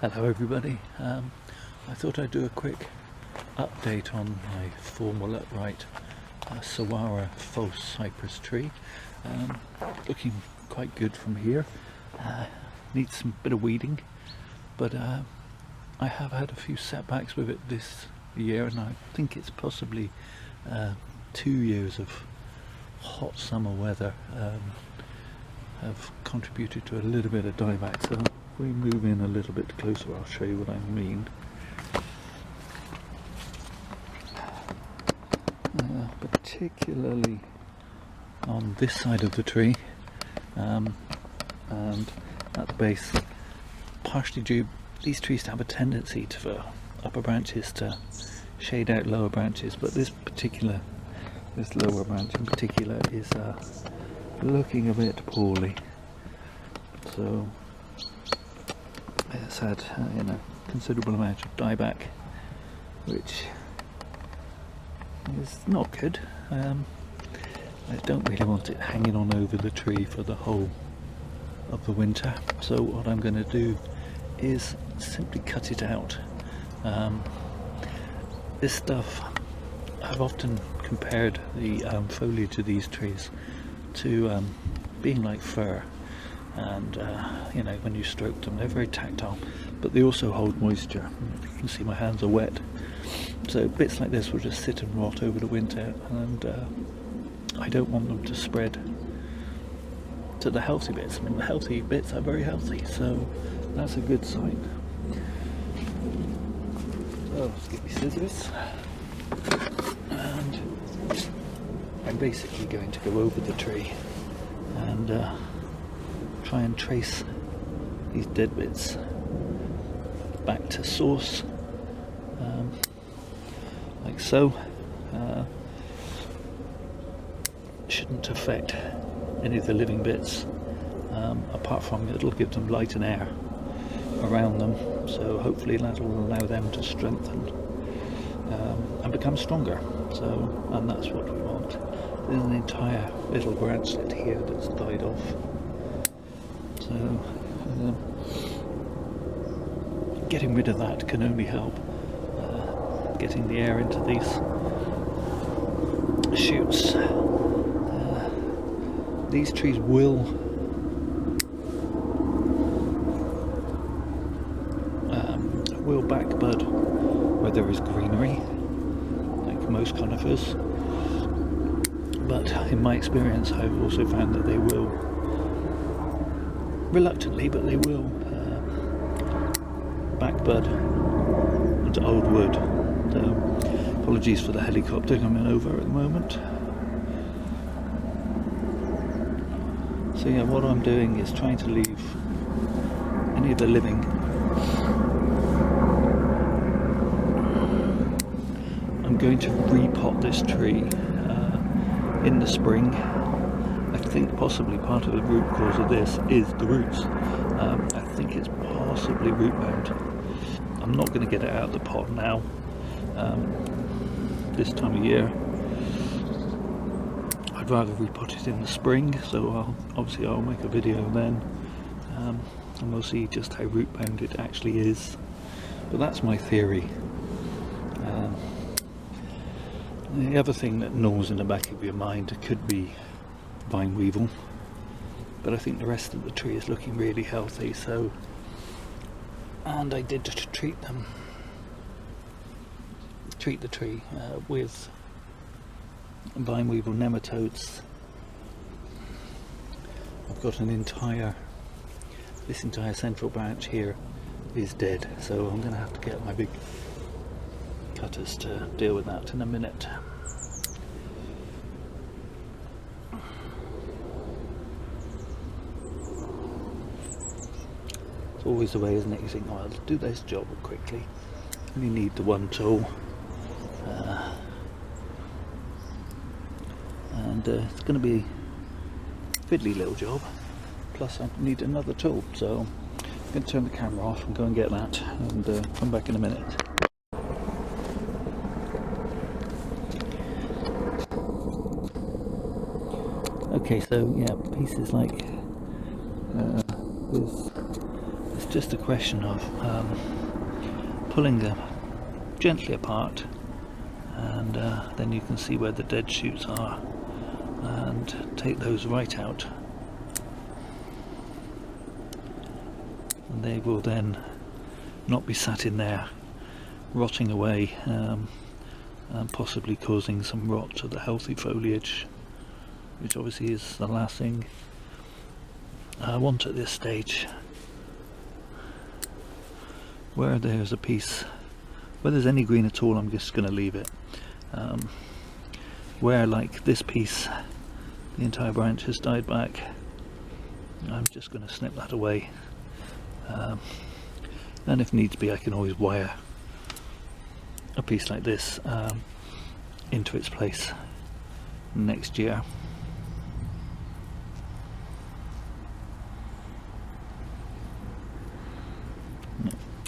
Hello everybody, I thought I'd do a quick update on my formal upright Sawara false cypress tree. Looking quite good from here. Needs some bit of weeding, but I have had a few setbacks with it this year, and I think it's possibly 2 years of hot summer weather have contributed to a little bit of dieback. So if we move in a little bit closer, I'll show you what I mean. Particularly on this side of the tree and at the base, partially due these trees to have a tendency for upper branches to shade out lower branches, but this lower branch in particular is looking a bit poorly, so it's had considerable amount of dieback, which is not good. I don't really want it hanging on over the tree for the whole of the winter, so what I'm going to do is simply cut it out. This stuff, I've often compared the foliage of these trees to being like fur, and when you stroke them they're very tactile, but they also hold moisture. You can see my hands are wet, so bits like this will just sit and rot over the winter, and I don't want them to spread to the healthy bits. I mean, the healthy bits are very healthy, so that's a good sign. So let's get my scissors, and I'm basically going to go over the tree and try and trace these dead bits back to source, like so. Shouldn't affect any of the living bits, apart from it'll give them light and air around them, so hopefully that'll allow them to strengthen and become stronger. So, and that's what we want. There's an entire little branchlet here that's died off, so getting rid of that can only help getting the air into these shoots. These trees will back bud where there is greenery, like most conifers, but in my experience I've also found that they will, reluctantly, but they will back bud into old wood. So apologies for the helicopter coming over at the moment. So yeah, what I'm doing is trying to leave any of the living I'm going to repot this tree in the spring. I think possibly part of the root cause of this is the roots. I think it's possibly root bound. I'm not going to get it out of the pot now, this time of year. I'd rather repot it in the spring, so I'll make a video then, and we'll see just how root bound it actually is. But that's my theory. The other thing that gnaws in the back of your mind could be vine weevil, but I think the rest of the tree is looking really healthy. So, and I did treat the tree with vine weevil nematodes. I've got this entire central branch here is dead, so I'm going to have to get my big cutters to deal with that in a minute. It's always the way, isn't it? You think, oh, I'll do this job quickly. Only need the one tool. And it's going to be a fiddly little job, plus I need another tool, so I'm going to turn the camera off and go and get that, and come back in a minute. Okay, so yeah, pieces like this It's just a question of pulling them gently apart, and then you can see where the dead shoots are, and take those right out, and they will then not be sat in there rotting away, and possibly causing some rot to the healthy foliage, which obviously is the last thing I want at this stage. Where there's a piece, where there's any green at all, I'm just going to leave it. Where, like this piece, the entire branch has died back, I'm just going to snip that away. And if needs be, I can always wire a piece like this into its place next year.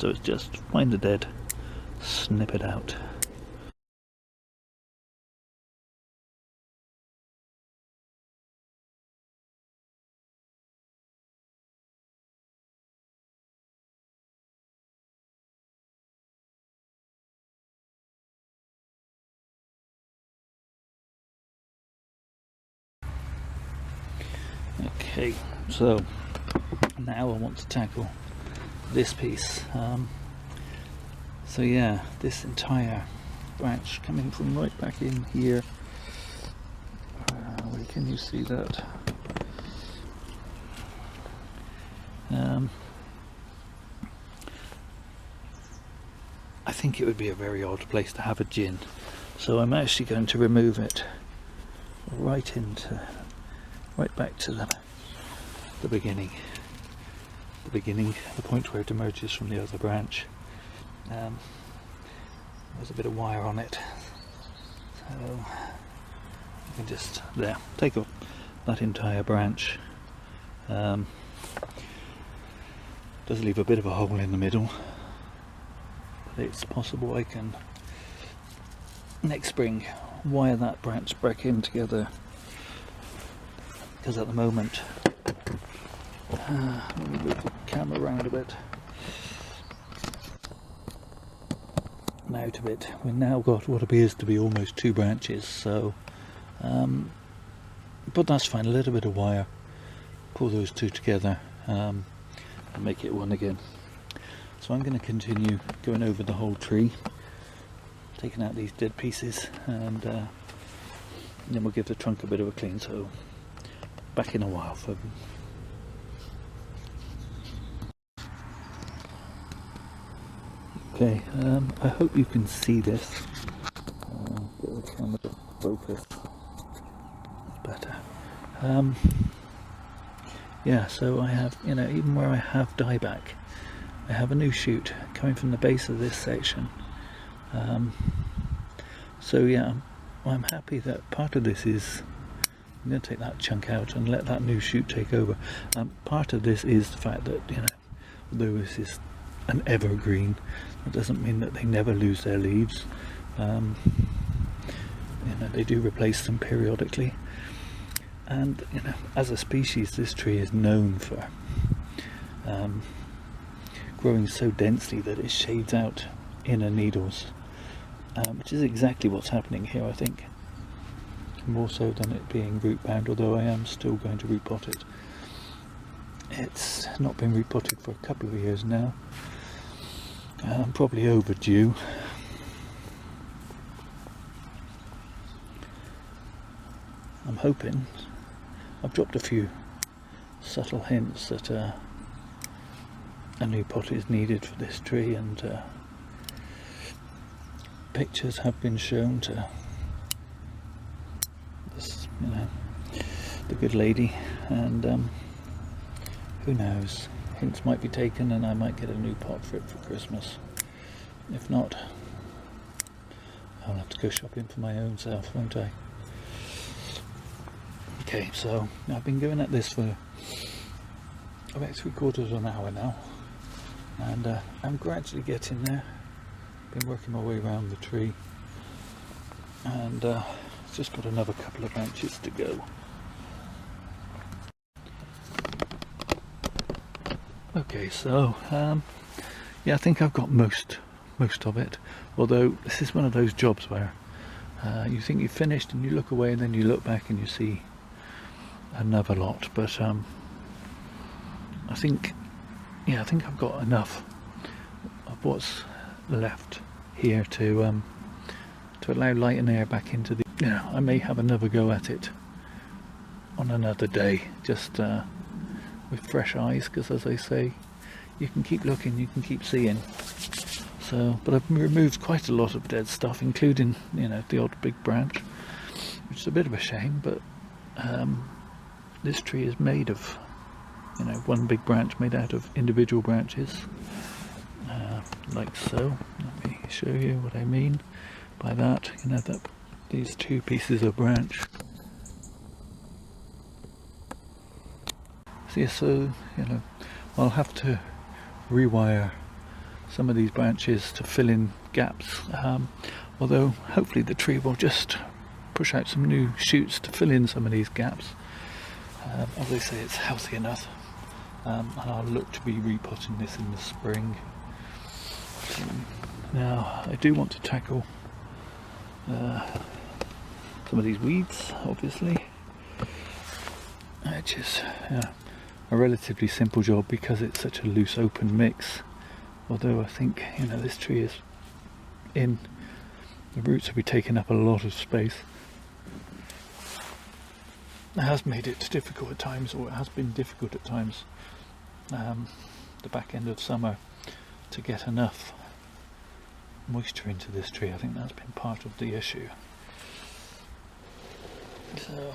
So it's just find the dead, snip it out. Okay, so now I want to tackle this piece. So yeah, this entire branch coming from right back in here. Where can you see that? I think it would be a very odd place to have a gin, so I'm actually going to remove it right back to the beginning. The point where it emerges from the other branch. There's a bit of wire on it, so you can just take off that entire branch. Does leave a bit of a hole in the middle, but it's possible I can next spring wire that branch back in together, because at the moment, let me move the camera around a bit. Out of it, we've now got what appears to be almost 2 branches, so but that's fine. A little bit of wire, pull those 2 together, and make it one again. So I'm going to continue going over the whole tree, taking out these dead pieces, and then we'll give the trunk a bit of a clean. So back in a while for okay, I hope you can see this. Get the camera to focus. That's better. Yeah, so I have, even where I have dieback, I have a new shoot coming from the base of this section. So yeah, I'm happy that part of this is, I'm going to take that chunk out and let that new shoot take over. Part of this is the fact that, although this is an evergreen, that doesn't mean that they never lose their leaves. They do replace them periodically, and as a species, this tree is known for growing so densely that it shades out inner needles, which is exactly what's happening here, I think, more so than it being root bound, although I am still going to repot it. It's not been repotted for a couple of years now. I'm probably overdue. I'm hoping, I've dropped a few subtle hints that a new pot is needed for this tree, and pictures have been shown to this, the good lady, and who knows, hints might be taken and I might get a new pot for it for Christmas. If not, I'll have to go shopping for my own self, won't I? Okay, so I've been going at this for about 3/4 of an hour now, and I'm gradually getting there. Been working my way around the tree, and just got another couple of branches to go. Okay, so yeah, I think I've got most of it, although this is one of those jobs where you think you've finished and you look away and then you look back and you see another lot, but I think I've got enough of what's left here to allow light and air back into the, you know, I may have another go at it on another day, just with fresh eyes, because as I say, you can keep looking, you can keep seeing. So, but I've removed quite a lot of dead stuff, including, you know, the odd big branch, which is a bit of a shame, but this tree is made of, you know, one big branch made out of individual branches, like so. Let me show you what I mean by that. You know, that these two pieces of branch. So, you know, I'll have to rewire some of these branches to fill in gaps, although hopefully the tree will just push out some new shoots to fill in some of these gaps. As I say, it's healthy enough, and I'll look to be repotting this in the spring. Now I do want to tackle some of these weeds, obviously, which is a relatively simple job because it's such a loose open mix, although I think, you know, this tree is the roots will be taking up a lot of space. It has made it difficult at times, or it has been difficult at times, the back end of summer, to get enough moisture into this tree. I think that's been part of the issue. So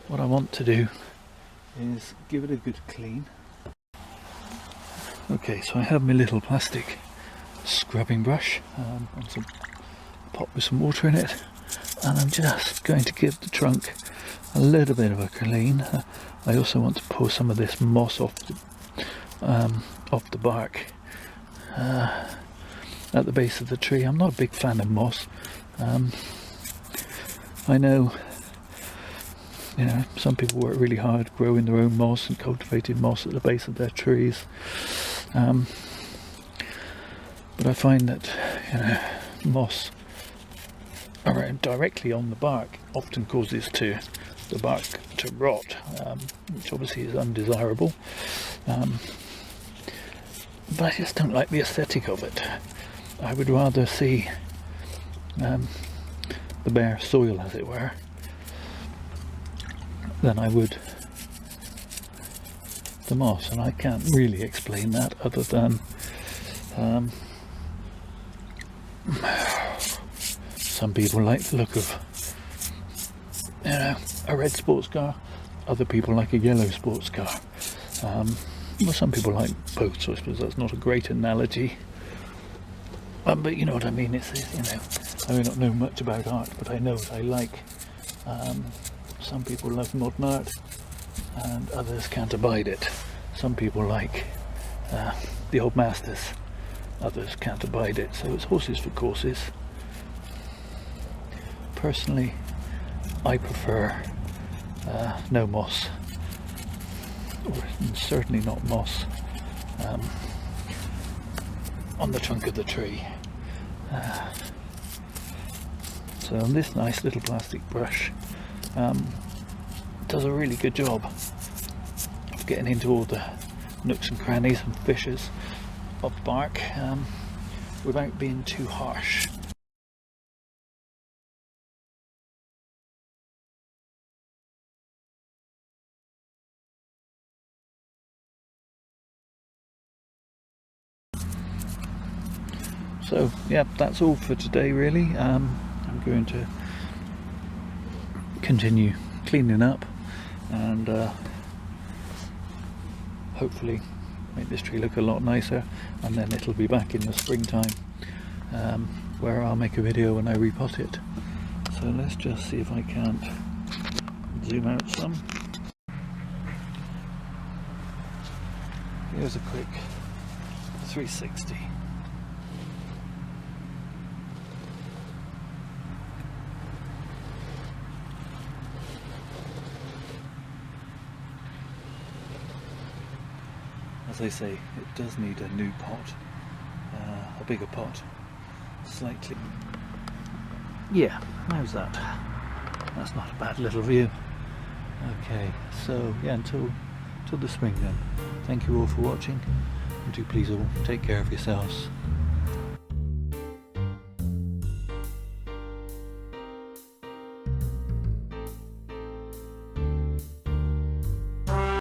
what I want to do is give it a good clean. Okay, so I have my little plastic scrubbing brush and some pot with some water in it, and I'm just going to give the trunk a little bit of a clean. I also want to pull some of this moss off the bark at the base of the tree. I'm not a big fan of moss. I know, you know, some people work really hard growing their own moss and cultivating moss at the base of their trees, but I find that, you know, moss around directly on the bark often causes the bark to rot, which obviously is undesirable, but I just don't like the aesthetic of it. I would rather see the bare soil, as it were, than I would the moss, and I can't really explain that other than some people like the look of, you know, a red sports car, other people like a yellow sports car. Well, some people like both, so I suppose that's not a great analogy, but you know what I mean. It's, you know, I may not know much about art, but I know what I like. Some people love modern art and others can't abide it. Some people like the old masters, others can't abide it. So it's horses for courses. Personally, I prefer no moss, or certainly not moss, on the trunk of the tree. So this nice little plastic brush does a really good job of getting into all the nooks and crannies and fissures of bark without being too harsh. So yeah, that's all for today really. I'm going to continue cleaning up and hopefully make this tree look a lot nicer, and then it'll be back in the springtime where I'll make a video when I repot it. So let's just see if I can't zoom out some. Here's a quick 360. as I say, it does need a new pot, a bigger pot, slightly. Yeah, how's that? That's not a bad little view. Okay, so yeah, until the spring then. Thank you all for watching, and do please all take care of yourselves.